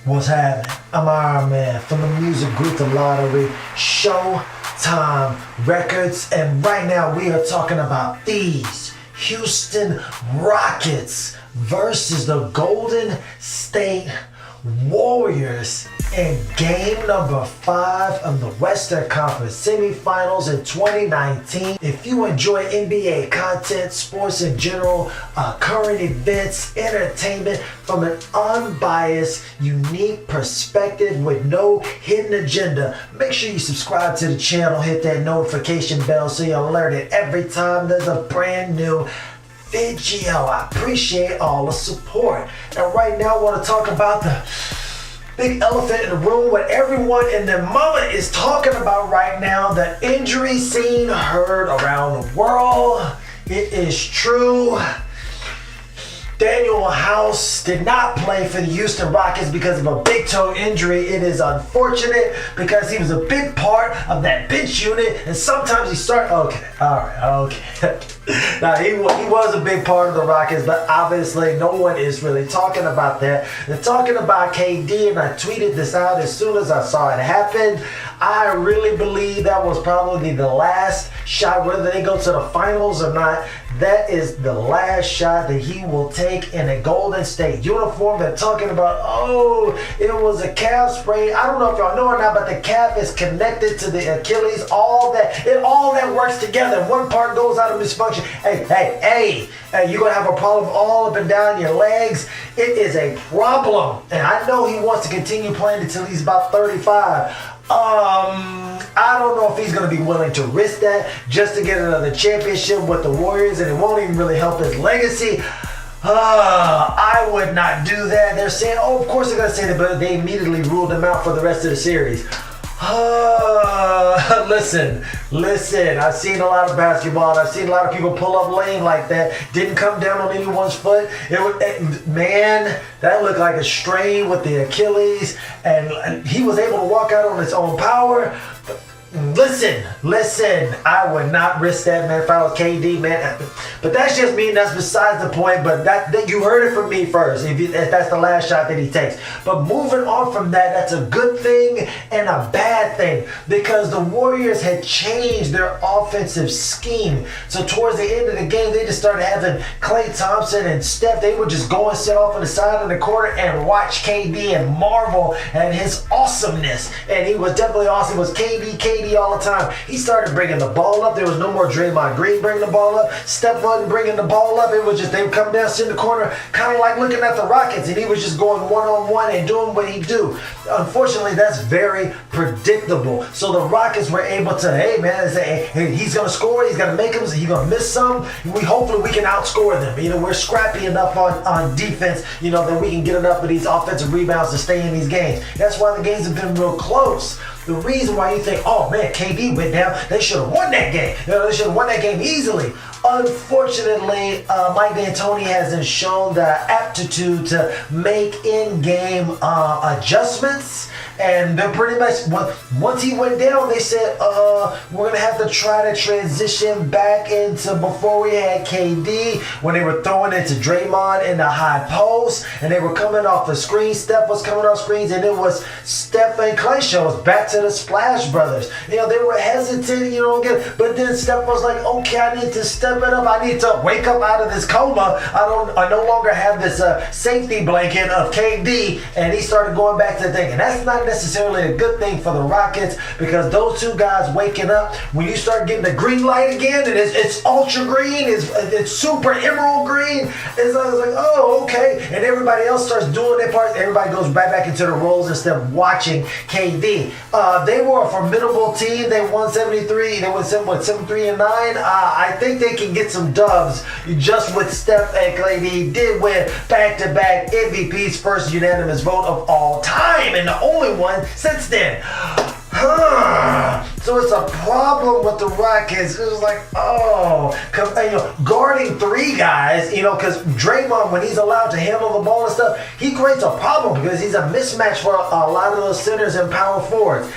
What's happening? I'm Iron Man from the music group theLottory, Showtime Records, and right now we are talking about these Houston Rockets versus the Golden State Warriors in game number 5 of the Western Conference semifinals in 2019. If you enjoy NBA content, sports in general, current events, entertainment from an unbiased, unique perspective with no hidden agenda, make sure you subscribe to the channel, hit that notification bell so you're alerted every time there's a brand new video. I appreciate all the support. And right now I want to talk about the big elephant in the room, what everyone in the moment is talking about right now, the injury scene heard around the world. It is true. Daniel House did not play for the Houston Rockets because of a big toe injury. It is unfortunate because he was a big part of that bench unit, and sometimes he okay. Now he was a big part of the Rockets, but obviously no one is really talking about that. They're talking about KD, and I tweeted this out as soon as I saw it happen. I really believe that was probably the last shot, whether they go to the finals or not. That is the last shot that he will take in a Golden State uniform. They're talking about, it was a calf sprain. I don't know if y'all know or not, but the calf is connected to the Achilles. All that works together. One part goes out of dysfunction. Hey, you're going to have a problem all up and down your legs. It is a problem. And I know he wants to continue playing until he's about 35. I don't know if he's going to be willing to risk that just to get another championship with the Warriors, and it won't even really help his legacy. I would not do that. They're saying, of course they're going to say that, but they immediately ruled him out for the rest of the series. Listen, I've seen a lot of basketball, and I've seen a lot of people pull up lane like that. Didn't come down on anyone's foot. That looked like a strain with the Achilles, and he was able to walk out on his own power. But listen, I would not risk that, man, if I was KD, man. But that's just me, and that's besides the point. But that you heard it from me first, if that's the last shot that he takes. But moving on from that, that's a good thing and a bad thing, because the Warriors had changed their offensive scheme. So towards the end of the game, they just started having Klay Thompson and Steph. They would just go and sit off on the side of the corner and watch KD and marvel at his awesomeness. And he was definitely awesome. It was KD all the time. He started bringing the ball up. There was no more Draymond Green bringing the ball up. Steph wasn't bringing the ball up. It was just they would come down, sit in the corner, kind of like looking at the Rockets, and he was just going one-on-one and doing what he do. Unfortunately, that's very predictable. So the Rockets were able to, hey, he's going to score. He's going to make them. He's going to miss some. Hopefully we can outscore them. We're scrappy enough on defense, that we can get enough of these offensive rebounds to stay in these games. That's why the games have been real close. The reason why you think, KD went down, they should have won that game. They should have won that game easily. Unfortunately, Mike D'Antoni hasn't shown the aptitude to make in-game adjustments. And they're pretty much, once he went down, they said, we're going to have to try to transition back into before we had KD, when they were throwing it to Draymond in the high post, and they were coming off the screen. Steph was coming off screens, and it was Steph and Klay shows, back to the Splash Brothers. They were hesitant, but then Steph was like, okay, I need to step it up. I need to wake up out of this coma. I no longer have this safety blanket of KD, and he started going back to the thing. And that's not necessarily a good thing for the Rockets, because those two guys waking up, when you start getting the green light again, and it's ultra green, it's super emerald green, it's like, okay, and everybody else starts doing their part. Everybody goes right back into the roles instead of watching KD. They were a formidable team. They won 73. They won 73-9. I think they can get some dubs just with Steph and Klay. He did win back-to-back MVPs, first unanimous vote of all time, and the only one since then. So it's a problem with the Rockets. It was like, guarding three guys, because Draymond, when he's allowed to handle the ball and stuff, he creates a problem because he's a mismatch for a lot of those centers and power forwards.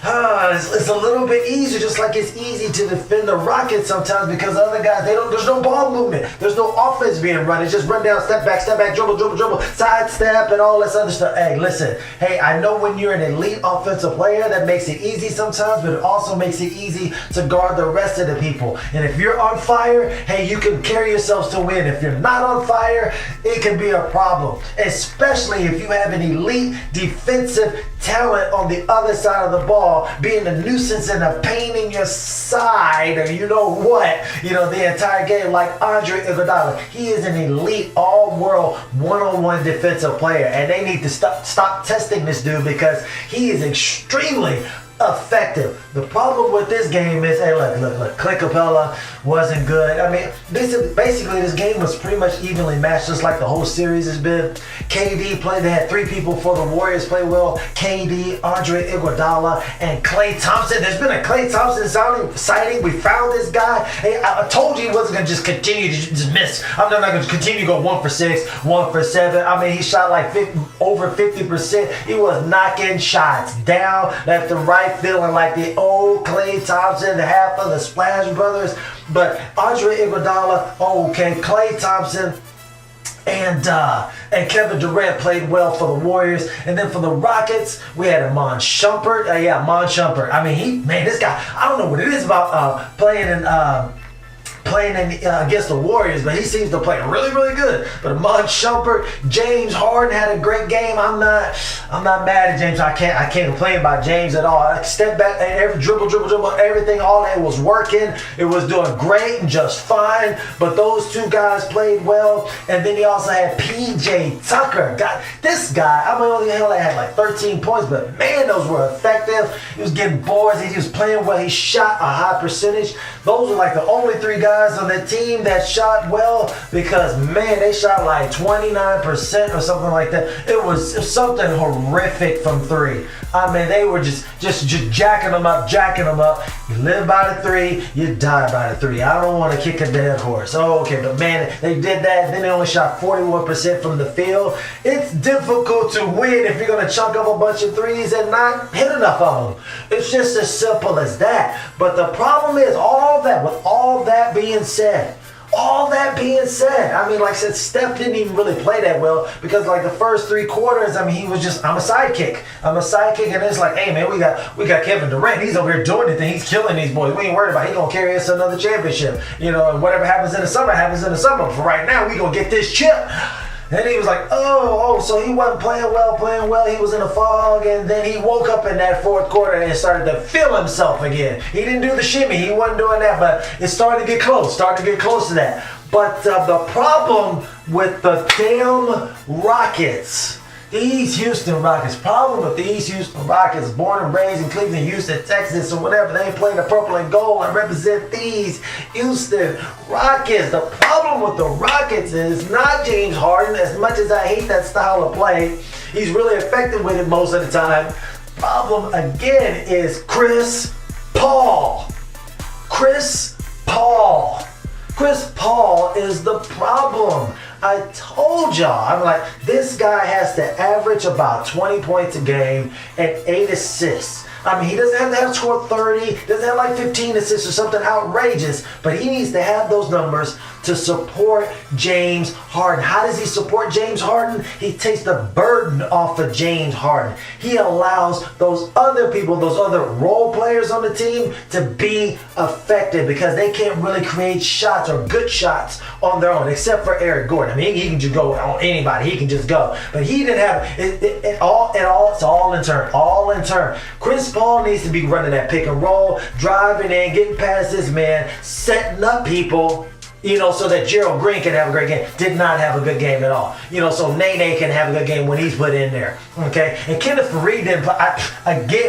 it's a little bit easier, just like it's easy to defend the Rockets sometimes because the other guys, there's no ball movement. There's no offense being run. It's just run down, step back, dribble, side step, and all this other stuff. Hey, listen. Hey, I know when you're an elite offensive player, that makes it easy sometimes, but it also makes it easy to guard the rest of the people. And if you're on fire, hey, you can carry yourselves to win. If you're not on fire, it can be a problem, especially if you have an elite defensive talent on the other side of the ball, being a nuisance and a pain in your side, or the entire game, like Andre Iguodala. He is an elite, all-world, one-on-one defensive player, and they need to stop testing this dude because he is extremely effective. The problem with this game is, hey, look, Klay Capella wasn't good. I mean, basically this game was pretty much evenly matched, just like the whole series has been. KD played, they had 3 people for the Warriors play well. KD, Andre Iguodala, and Klay Thompson. There's been a Klay Thompson sighting. We found this guy. Hey, I told you he wasn't going to just continue to just miss. I'm not going to continue to go 1 for 6, 1 for 7. I mean, he shot like over 50%. He was knocking shots down, left and right, feeling like the old Klay Thompson, the half of the Splash Brothers. But Andre Iguodala, Klay Thompson, and Kevin Durant played well for the Warriors. And then for the Rockets, we had Iman Shumpert. Iman Shumpert. I mean, this guy, I don't know what it is about playing against the Warriors, but he seems to play really, really good. But Iman Shumpert, James Harden had a great game. I'm not mad at James. I can't complain about James at all. I step back and every dribble, everything, all that was working. It was doing great and just fine. But those 2 guys played well. And then he also had PJ Tucker. This guy, I mean, only had like 13 points, but man, those were effective. He was getting boards. He was playing well. He shot a high percentage. Those were like the only 3 guys on the team that shot well, because man, they shot like 29% or something like that. It was something horrific from 3. I mean, they were just jacking them up. You live by the 3, you die by the 3. I don't want to kick a dead horse. But man, they did that. Then they only shot 41% from the field. It's difficult to win if you're going to chunk up a bunch of 3s and not hit enough of them. It's just as simple as that. But the problem is, with all that being said, I mean, like I said, Steph didn't even really play that well because like the first 3 quarters, I mean, he was just, I'm a sidekick, and it's like, hey man, we got Kevin Durant. He's over here doing the thing. He's killing these boys. We ain't worried about it. He's gonna carry us to another championship. And whatever happens in the summer happens in the summer. But for right now, we gonna get this chip. Then he was like, so he wasn't playing well. He was in a fog, and then he woke up in that 4th quarter and started to feel himself again. He didn't do the shimmy. He wasn't doing that, but it started to get close to that. But the problem with the damn Rockets, these Houston Rockets, born and raised in Cleveland, Houston, Texas, or whatever, they ain't playing the purple and gold and represent these Houston Rockets. The problem with the Rockets is not James Harden. As much as I hate that style of play, he's really effective with it most of the time. Problem again is Chris Paul. Chris Paul is the problem. I told y'all, I'm like, this guy has to average about 20 points a game and 8 assists. I mean, he doesn't have to have scored 30, doesn't have like 15 assists or something outrageous, but he needs to have those numbers to support James Harden. How does he support James Harden? He takes the burden off of James Harden. He allows those other people, those other role players on the team to be effective because they can't really create shots or good shots on their own, except for Eric Gordon. I mean, he can just go on anybody. He can just go. But he didn't have it all. It's all in turn. Chris Paul needs to be running that pick and roll, driving in, getting past this man, setting up people, so that Gerald Green can have a great game. Did not have a good game at all. So Nene can have a good game when he's put in there. Okay? And Kenneth Faried didn't play.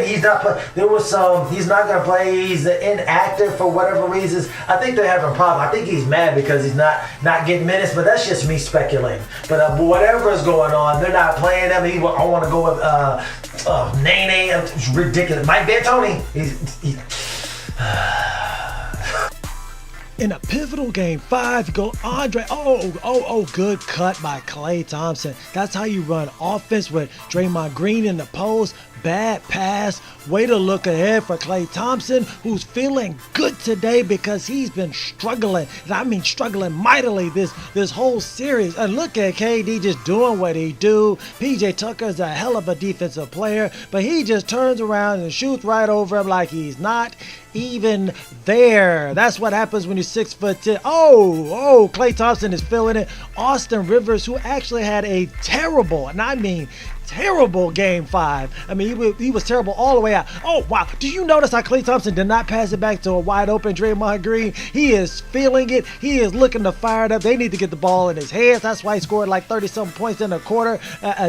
He's not play. He's not going to play. He's inactive for whatever reasons. I think they're having a problem. I think he's mad because he's not getting minutes, but that's just me speculating. But whatever is going on, they're not playing him. I want to go with Nene. It's ridiculous. Mike D'Antoni. In a pivotal game 5, you go Andre. Good cut by Klay Thompson. That's how you run offense with Draymond Green in the post. bad pass. Way to look ahead for Klay Thompson, who's feeling good today because he's been struggling. And I mean struggling mightily this whole series. And look at KD just doing what he do. PJ Tucker's a hell of a defensive player, but he just turns around and shoots right over him like he's not even there. That's what happens when you're 6'10". Oh, Klay Thompson is feeling it. Austin Rivers, who actually had a terrible, and I mean terrible game 5. I mean, he was terrible all the way out. Oh, wow. Do you notice how Klay Thompson did not pass it back to a wide open Draymond Green? He is feeling it. He is looking to fire it up. They need to get the ball in his hands. That's why he scored like 30-something points in a quarter,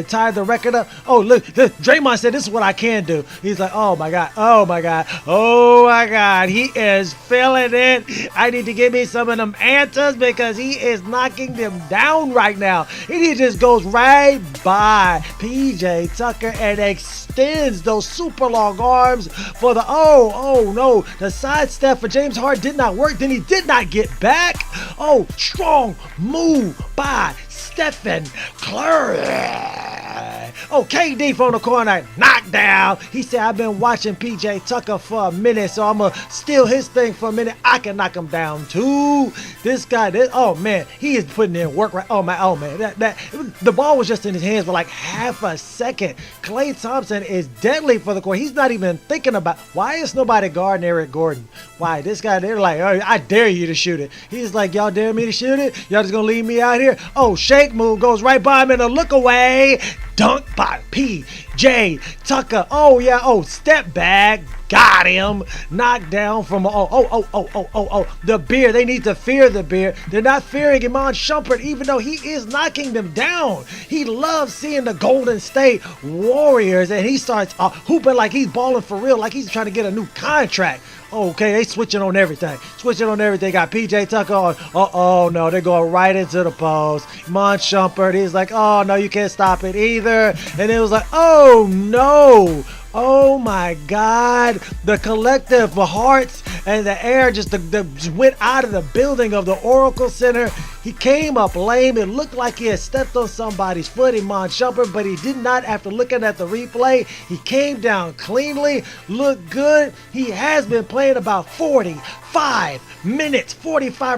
tied the record up. Oh, look. Draymond said, this is what I can do. He's like, oh, my God. Oh, my God. Oh, my God. He is feeling it. I need to give me some of them answers because he is knocking them down right now. He just goes right by PJ Tucker and extends those super long arms for the no, the side step for James Harden did not work. Then he did not get back. Oh, strong move by Stephen Curry. Oh, KD from the corner, knockdown. He said, I've been watching PJ Tucker for a minute, so I'm going to steal his thing for a minute. I can knock him down too. This guy, oh man, he is putting in work right. Oh man, the ball was just in his hands for like half a second. Klay Thompson is deadly for the court. He's not even thinking about, why is nobody guarding Eric Gordon? Why? This guy, they're like, oh, I dare you to shoot it. He's like, y'all dare me to shoot it? Y'all just going to leave me out here? Oh, shake move goes right by him and a look away. Dunk by PJ Tucker. Oh, yeah. Oh, step back. Got him. Knocked down from the beer. They need to fear the beer. They're not fearing Iman Shumpert, even though he is knocking them down. He loves seeing the Golden State Warriors, and he starts hooping like he's balling for real, like he's trying to get a new contract. Okay, they switching on everything. Got PJ Tucker on. Oh no, they're going right into the post. Iman Shumpert, he's like, oh no, you can't stop it either. And it was like, oh no. Oh my God, the collective hearts and the air just went out of the building of the Oracle Center. He came up lame. It looked like he had stepped on somebody's foot, Iman Shumpert, but he did not. After looking at the replay, he came down cleanly, looked good. He has been playing about 45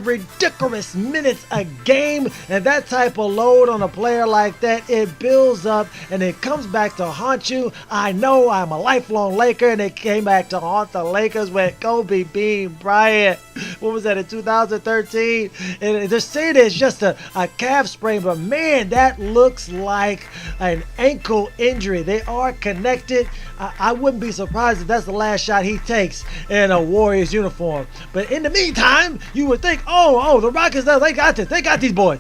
ridiculous minutes a game, and that type of load on a player like that, it builds up and it comes back to haunt you. I know I'm a lifelong Laker, and it came back to haunt the Lakers with Kobe Bean Bryant. What was that, in 2013? And they're saying it's just a calf sprain, but man, that looks like an ankle injury. They are connected. I wouldn't be surprised if that's the last shot he takes in a Warriors uniform. But in the meantime, you would think, the Rockets, they got this. They got these boys.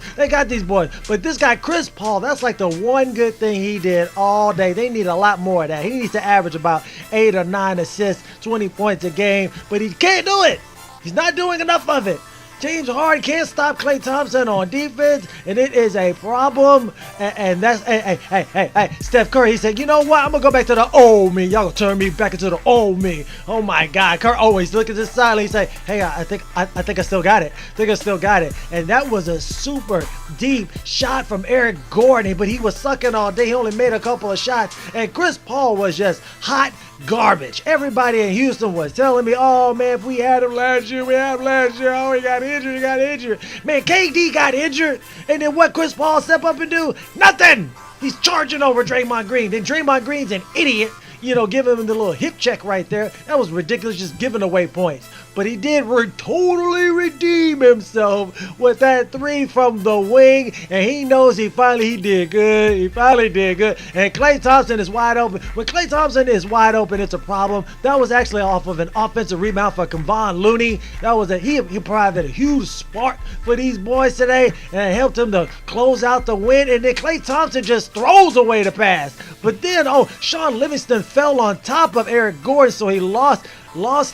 But this guy, Chris Paul, that's like the one good thing he did all day. They need a lot more of that. He needs to average about 8 or 9 assists, 20 points a game, but he can't do it. He's not doing enough of it. James Harden can't stop Klay Thompson on defense, and it is a problem. And that's, hey, Steph Curry, he said, you know what? I'm going to go back to the old me. Y'all going to turn me back into the old me. Oh, my God. Curry always look at this side. He say, hey, I think I still got it. And that was a super deep shot from Eric Gordon, but he was sucking all day. He only made a couple of shots. And Chris Paul was just hot garbage. Everybody in Houston was telling me, oh, man, if we had him last year, oh, he got injured. Man, KD got injured, and then what Chris Paul step up and do? Nothing. He's charging over Draymond Green. Then Draymond Green's an idiot, giving him the little hip check right there. That was ridiculous, just giving away points. But he did totally redeem himself with that 3 from the wing, and he knows he did good. And Klay Thompson is wide open. When Klay Thompson is wide open, it's a problem. That was actually off of an offensive rebound for Kevon Looney. He provided a huge spark for these boys today, and it helped him to close out the win. And then Klay Thompson just throws away the pass. But then, Sean Livingston fell on top of Eric Gordon, so he lost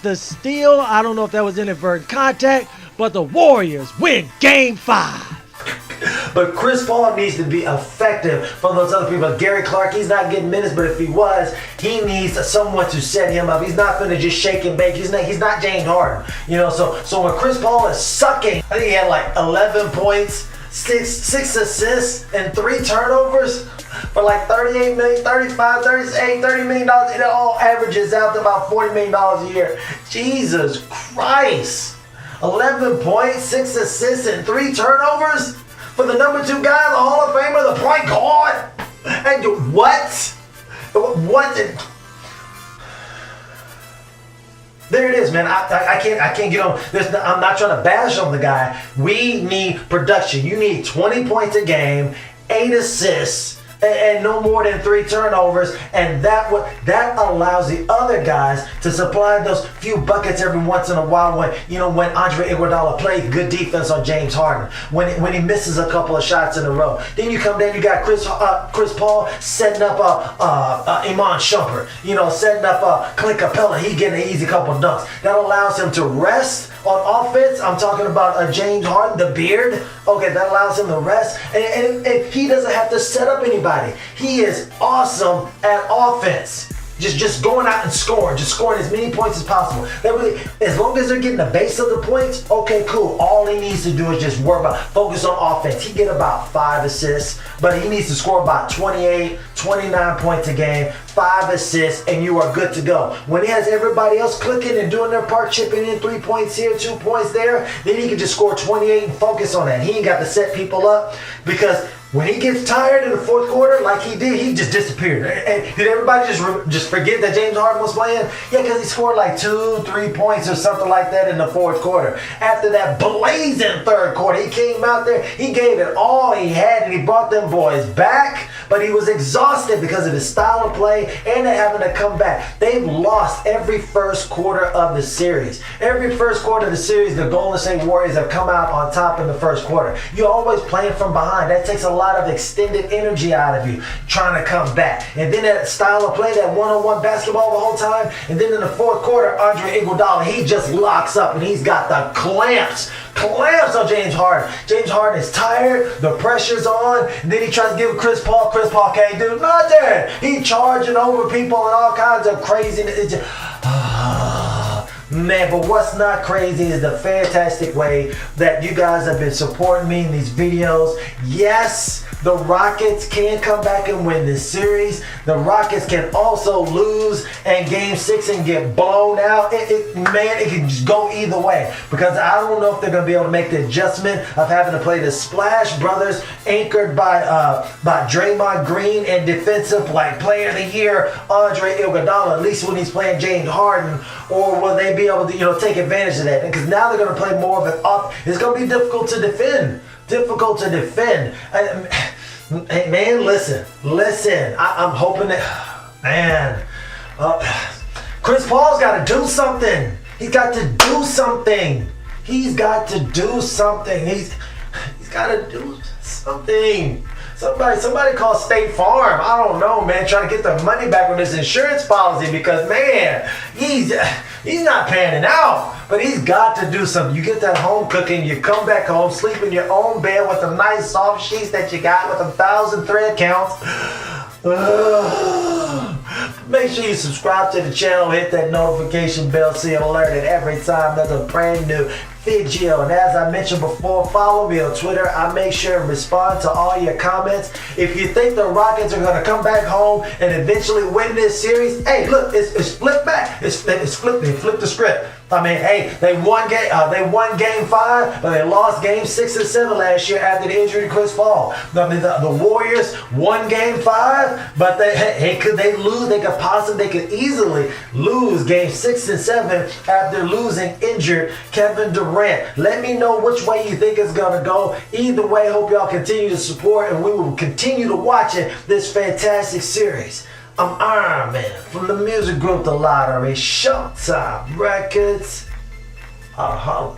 the steal. I don't know if that was inadvertent contact, but the Warriors win Game 5. But Chris Paul needs to be effective for those other people. Gary Clark, he's not getting minutes, but if he was, he needs someone to set him up. He's not going to just shake and bake. He's not James Harden. So when Chris Paul is sucking, I think he had like 11 points, six assists, and 3 turnovers. for like 38 million, 35, 38, $30 million. It all averages out to about $40 million a year. Jesus Christ. 11 points, 6 assists, and 3 turnovers for the number 2 guy, the Hall of Famer, the point guard. And what? What? There it is, man. I can't get on. I'm not trying to bash on the guy. We need production. You need 20 points a game, 8 assists, and no more than 3 turnovers, and that allows the other guys to supply those few buckets every once in a while when Andre Iguodala plays good defense on James Harden, when he misses a couple of shots in a row. Then you come down, you got Chris Paul setting up Iman Shumpert, setting up Clint Capella. He getting an easy couple of dunks. That allows him to rest on offense. I'm talking about James Harden, the beard. Okay, that allows him to rest, and he doesn't have to set up anybody. He is awesome at offense. Just going out and scoring, just scoring as many points as possible. As long as they're getting the base of the points, okay, cool. All he needs to do is just focus on offense. He get about 5 assists, but he needs to score about 28, 29 points a game, 5 assists, and you are good to go. When he has everybody else clicking and doing their part, chipping in 3 points here, 2 points there, then he can just score 28 and focus on that. He ain't got to set people up, because when he gets tired in the fourth quarter, like he did, he just disappeared. And did everybody just forget that James Harden was playing? Yeah, because he scored like 2-3 points or something like that in the fourth quarter. After that blazing third quarter, he came out there, he gave it all he had, and he brought them boys back. But he was exhausted because of his style of play, and they're having to come back. They've lost every first quarter of the series. Every first quarter of the series, the Golden State Warriors have come out on top in the first quarter. You're always playing from behind. That takes a lot of extended energy out of you trying to come back. And then that style of play, that one-on-one basketball the whole time. And then in the fourth quarter, Andre Iguodala, he just locks up and he's got the clamps on James Harden. James Harden is tired, the pressure's on, and then he tries to give Chris Paul. Chris Paul can't do nothing. He charging over people and all kinds of craziness. Man, but what's not crazy is the fantastic way that you guys have been supporting me in these videos. Yes, the Rockets can come back and win this series. The Rockets can also lose in Game 6 and get blown out. It can just go either way, because I don't know if they're going to be able to make the adjustment of having to play the Splash Brothers, anchored by Draymond Green, and defensive player of the year Andre Iguodala, at least when he's playing James Harden, or will they be able to take advantage of that? Because now they're going to play more of an up. It's going to be difficult to defend. Hey, man, listen. I'm hoping that, man, Chris Paul's got to do something. He's got to do something. He's got to do something. Somebody call State Farm. I don't know, man. Trying to get the money back on his insurance policy, because, man, he's not panning out. But he's got to do something. You get that home cooking, you come back home, sleep in your own bed with the nice soft sheets that you got with 1,000 thread counts. Make sure you subscribe to the channel, hit that notification bell so you're alerted every time there's a brand new video. And as I mentioned before, follow me on Twitter. I make sure and respond to all your comments. If you think the Rockets are going to come back home and eventually win this series, hey, look, it's flipped back. It's flipped. They flipped the script. I mean, hey, they won Game 5, but they lost Game 6 and 7 last year after the injury to Chris Paul. I mean, the Warriors won Game 5, but could they lose? They could easily lose Game 6 and 7 after losing injured Kevin Durant. Let me know which way you think it's gonna go. Either way, hope y'all continue to support, and we will continue to watch this fantastic series. I'm Iron Man from the music group The Lottery. Showtime Records. Holla.